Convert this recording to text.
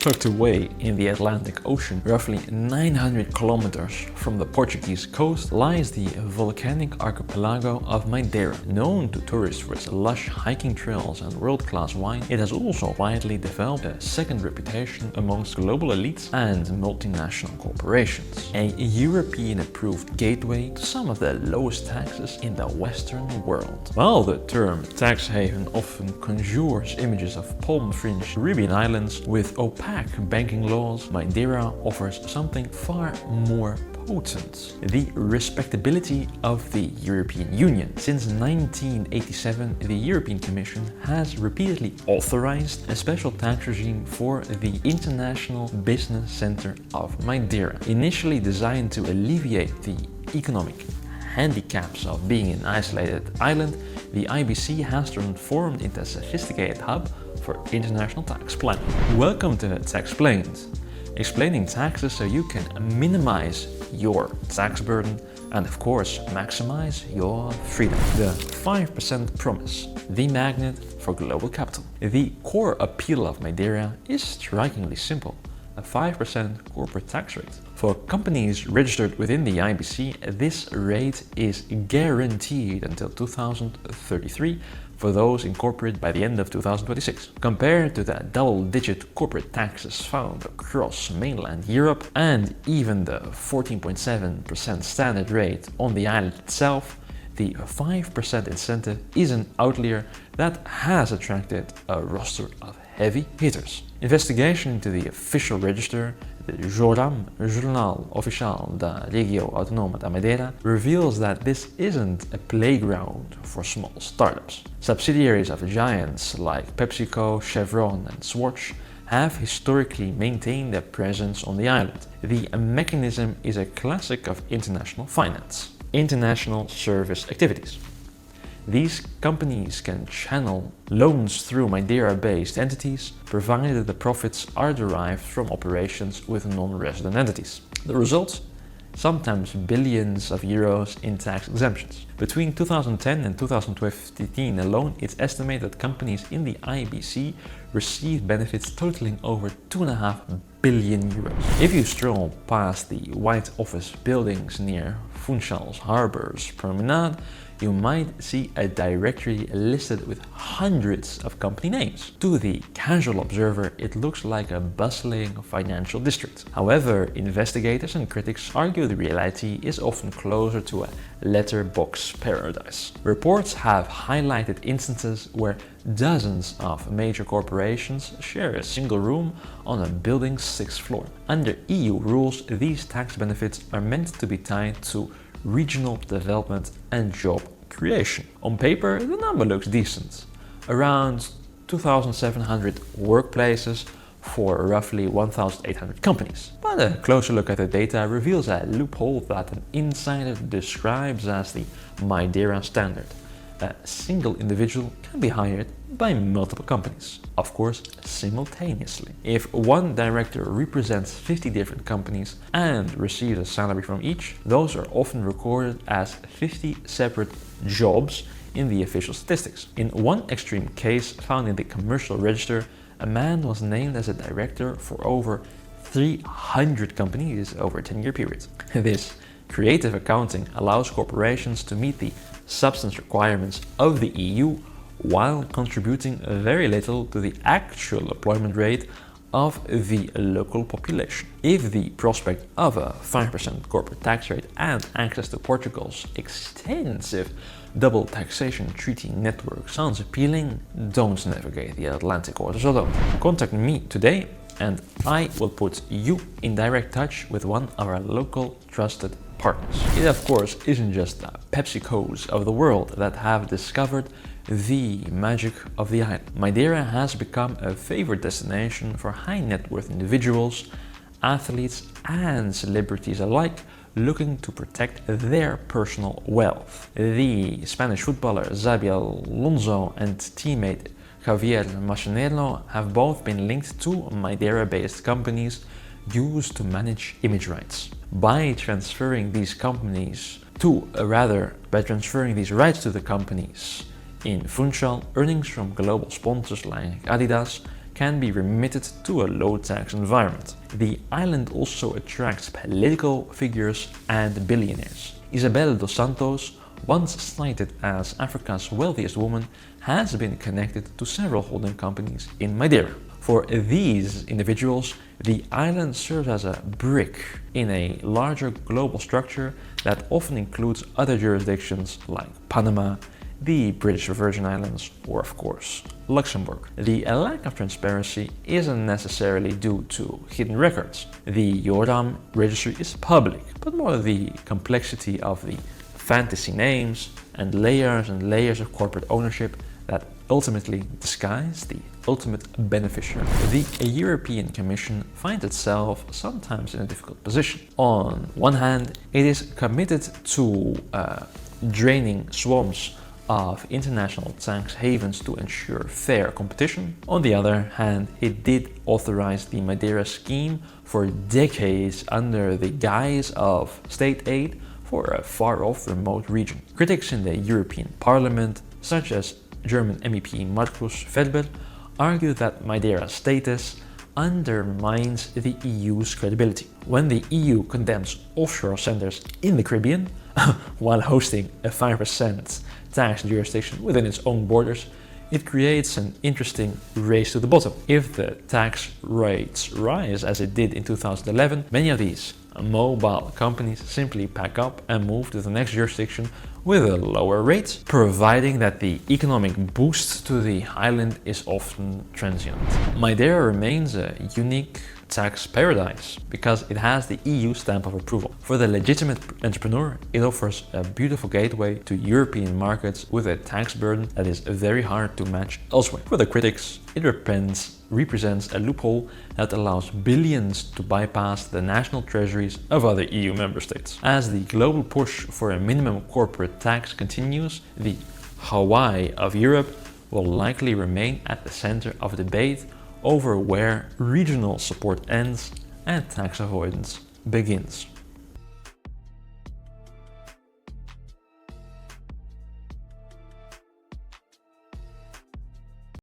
Tucked away in the Atlantic Ocean, roughly 900 kilometers from the Portuguese coast, lies the volcanic archipelago of Madeira. Known to tourists for its lush hiking trails and world-class wine, it has also quietly developed a second reputation amongst global elites and multinational corporations. A European-approved gateway to some of the lowest taxes in the Western world. While the term tax haven often conjures images of palm-fringed Caribbean islands with opaque banking laws, Madeira offers something far more potent: the respectability of the European Union. Since 1987, the European Commission has repeatedly authorized a special tax regime for the International Business Centre of Madeira. Initially designed to alleviate the economic handicaps of being an isolated island, the IBC has transformed into a sophisticated hub for international tax planning. Welcome to Taxplained, explaining taxes so you can minimize your tax burden and of course maximize your freedom. The 5% promise, the magnet for global capital. The core appeal of Madeira is strikingly simple: a 5% corporate tax rate. For companies registered within the IBC, this rate is guaranteed until 2033 for those incorporated by the end of 2026. Compared to the double-digit corporate taxes found across mainland Europe and even the 14.7% standard rate on the island itself, the 5% incentive is an outlier that has attracted a roster of heavy hitters. Investigation into the official register, the Jornal Oficial da Região Autónoma da Madeira, reveals that this isn't a playground for small startups. Subsidiaries of giants like PepsiCo, Chevron and Swatch have historically maintained their presence on the island. The mechanism is a classic of international finance: international service activities. These companies can channel loans through Madeira-based entities, provided the profits are derived from operations with non-resident entities. The result? Sometimes billions of euros in tax exemptions. Between 2010 and 2015 alone, it's estimated that companies in the IBC received benefits totaling over 2.5 billion euros. If you stroll past the white office buildings near Funchal's Harbour's Promenade, you might see a directory listed with hundreds of company names. To the casual observer, it looks like a bustling financial district. However, investigators and critics argue the reality is often closer to a letterbox paradise. Reports have highlighted instances where dozens of major corporations share a single room on a building's 6th floor. Under EU rules, these tax benefits are meant to be tied to regional development and job creation. On paper, the number looks decent. Around 2,700 workplaces for roughly 1,800 companies. But a closer look at the data reveals a loophole that an insider describes as the Madeira standard. A single individual can be hired by multiple companies, of course simultaneously. If one director represents 50 different companies and receives a salary from each, those are often recorded as 50 separate jobs in the official statistics. In one extreme case found in the commercial register, a man was named as a director for over 300 companies over a 10-year period. This creative accounting allows corporations to meet the substance requirements of the EU while contributing very little to the actual employment rate of the local population. If the prospect of a 5% corporate tax rate and access to Portugal's extensive double taxation treaty network sounds appealing, don't navigate the Atlantic waters alone. Contact me today and I will put you in direct touch with one of our local trusted partners. It of course isn't just the PepsiCos of the world that have discovered the magic of the island. Madeira has become a favorite destination for high net worth individuals, athletes and celebrities alike looking to protect their personal wealth. The Spanish footballer Xabi Alonso and teammate Javier Mascherano have both been linked to Madeira-based companies used to manage image rights. By transferring these rights to the companies in Funchal, earnings from global sponsors like Adidas can be remitted to a low-tax environment. The island also attracts political figures and billionaires. Isabel dos Santos, once cited as Africa's wealthiest woman, has been connected to several holding companies in Madeira. For these individuals, the island serves as a brick in a larger global structure that often includes other jurisdictions like Panama, the British Virgin Islands, or of course, Luxembourg. The lack of transparency isn't necessarily due to hidden records. The Joram registry is public, but more the complexity of the fantasy names and layers of corporate ownership that ultimately disguise the ultimate beneficiary. The European Commission finds itself sometimes in a difficult position. On one hand, it is committed to draining swarms of international tax havens to ensure fair competition. On the other hand, it did authorize the Madeira scheme for decades under the guise of state aid for a far-off remote region. Critics in the European Parliament, such as German MEP Markus Ferber, argue that Madeira's status undermines the EU's credibility. When the EU condemns offshore centers in the Caribbean while hosting a 5% tax jurisdiction within its own borders, it creates an interesting race to the bottom. If the tax rates rise as it did in 2011, many of these mobile companies simply pack up and move to the next jurisdiction with a lower rate, providing that the economic boost to the island is often transient. Madeira remains a unique tax paradise because it has the EU stamp of approval. For the legitimate entrepreneur, it offers a beautiful gateway to European markets with a tax burden that is very hard to match elsewhere. For the critics, it represents a loophole that allows billions to bypass the national treasuries of other EU member states. As the global push for a minimum corporate tax continues, the Hawaii of Europe will likely remain at the center of debate over where regional support ends and tax avoidance begins.